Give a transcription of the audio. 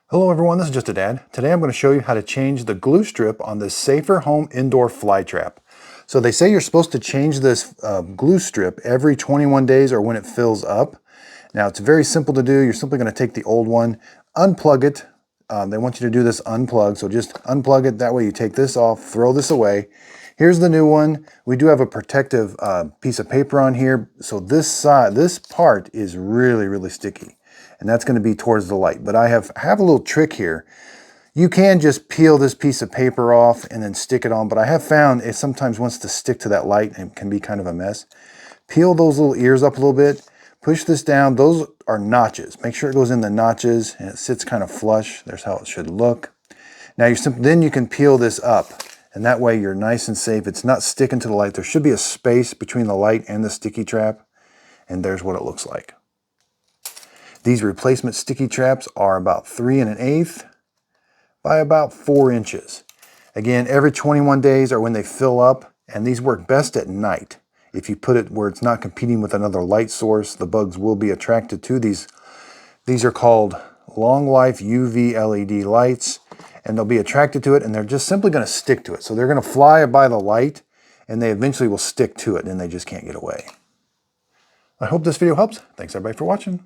Hello everyone, this is Just a Dad. Today I'm going to show you how to change the glue strip on this Safer Home Indoor Fly Trap. So they say you're supposed to change this glue strip every 21 days or when it fills up. Now it's very simple to do. You're simply going to take the old one, unplug it. They want you to do this unplugged, so just unplug it. That way you take this off, throw this away. Here's the new one. We do have a protective piece of paper on here. So this part is really sticky. And that's going to be towards the light. But I have a little trick here. You can just peel this piece of paper off and then stick it on, but I have found it sometimes wants to stick to that light and it can be kind of a mess. Peel those little ears up a little bit, push this down. Those are notches. Make sure it goes in the notches and it sits kind of flush. There's how it should look. Now then you can peel this up and that way you're nice and safe. It's not sticking to the light. There should be a space between the light and the sticky trap, and there's what it looks like. These replacement sticky traps are about 3 1/8 by about 4 inches. Again, every 21 days or when they fill up, and these work best at night. If you put it where it's not competing with another light source, the bugs will be attracted to these. These are called long life UV LED lights, and they'll be attracted to it and they're just simply going to stick to it. So they're going to fly by the light and they eventually will stick to it and they just can't get away. I hope this video helps. Thanks everybody for watching.